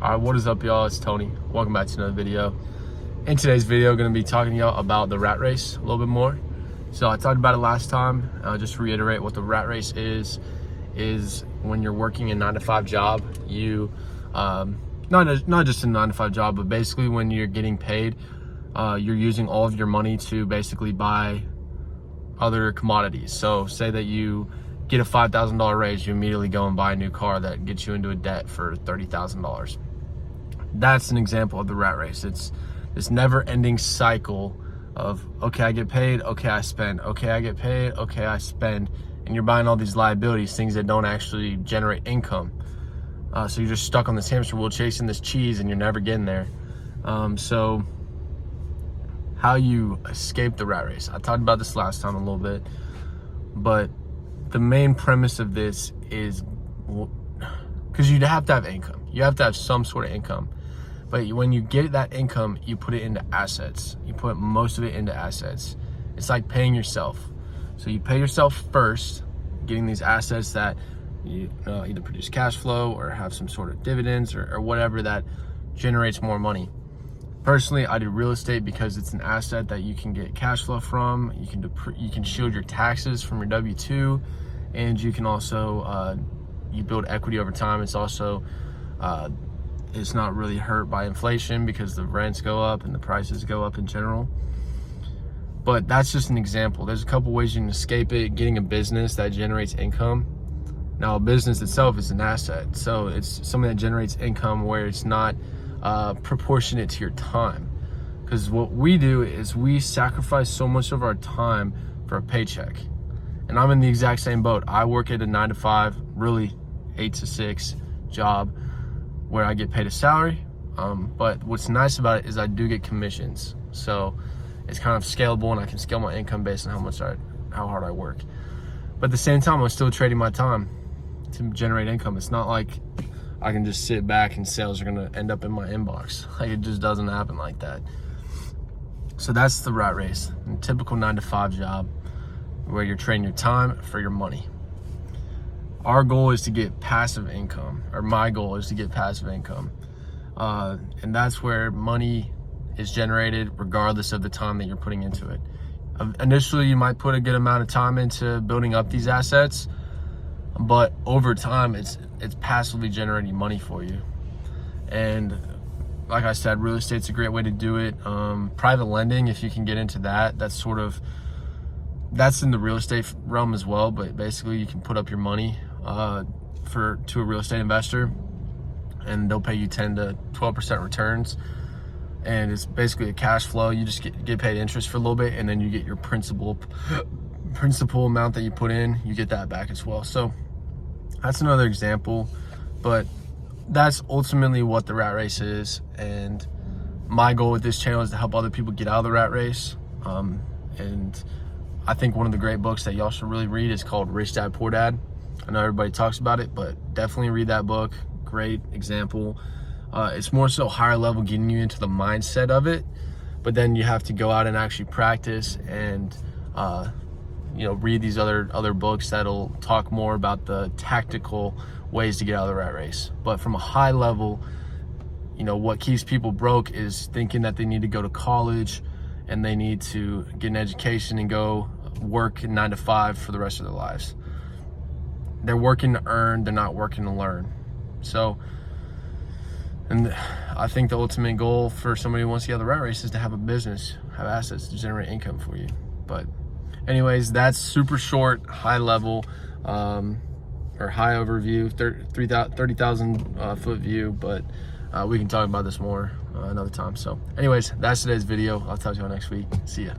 Alright, what is up, y'all? It's Tony. Welcome back to another video. In today's video, I'm going to be talking to y'all about the rat race a little bit more. So I talked about it last time. Just to reiterate what the rat race is when you're working a 9-to-5 job, you not just a 9-to-5 job, but basically when you're getting paid, you're using all of your money to basically buy other commodities. So say that you get a $5,000 raise, you immediately go and buy a new car that gets you into a debt for $30,000. That's an example of the rat race. It's this never-ending cycle of, okay, I get paid, okay, I spend, okay, I get paid, okay, I spend, and you're buying all these liabilities, things that don't actually generate income. So you're just stuck on this hamster wheel chasing this cheese and you're never getting there. So how you escape the rat race. I talked about this last time a little bit, but the main premise of this is, because you'd have to have income. You have to have some sort of income. But when you get that income, you put it into assets. You put most of it into assets. It's like paying yourself. So you pay yourself first, getting these assets that you either produce cash flow or have some sort of dividends or whatever that generates more money. Personally, I do real estate because it's an asset that you can get cash flow from. You can shield your taxes from your W-2, and you can also you build equity over time. It's also it's not really hurt by inflation because the rents go up and the prices go up in general. But that's just an example. There's a couple ways you can escape it. Getting a business that generates income. Now, a business itself is an asset, so it's something that generates income where it's not proportionate to your time. Because what we do is we sacrifice so much of our time for a paycheck. And I'm in the exact same boat. I work at a 9-to-5, really 8 to 6 job where I get paid a salary. But what's nice about it is I do get commissions. So it's kind of scalable and I can scale my income based on how hard I work. But at the same time, I'm still trading my time to generate income. It's not like I can just sit back and sales are gonna end up in my inbox. Like, it just doesn't happen like that. So that's the rat race. A typical 9-to-5 job where you're trading your time for your money. Our goal is to get passive income, or my goal is to get passive income. And that's where money is generated regardless of the time that you're putting into it. Initially, you might put a good amount of time into building up these assets, but over time, it's passively generating money for you. And like I said, real estate's a great way to do it. Private lending, if you can get into that, that's in the real estate realm as well. But basically, you can put up your money to a real estate investor, and they'll pay you 10 to 12% returns. And it's basically a cash flow. You just get paid interest for a little bit, and then you get your principal amount that you put in. You get that back as well. So that's another example, but that's ultimately what the rat race is. And my goal with this channel is to help other people get out of the rat race. And I think one of the great books that y'all should really read is called Rich Dad Poor Dad. I know everybody talks about it, but definitely read that book. Great example. It's more so higher level, getting you into the mindset of it, but then you have to go out and actually practice and read these other books that'll talk more about the tactical ways to get out of the rat race. But from a high level, what keeps people broke is thinking that they need to go to college and they need to get an education and go work 9-to-5 for the rest of their lives. They're working to earn, they're not working to learn. So, and I think the ultimate goal for somebody who wants to get out of the rat race is to have a business, have assets to generate income for you. But anyways, that's super short, high level, or high overview, 30,000 foot view, but we can talk about this more another time. So anyways, that's today's video. I'll talk to you all next week. See ya.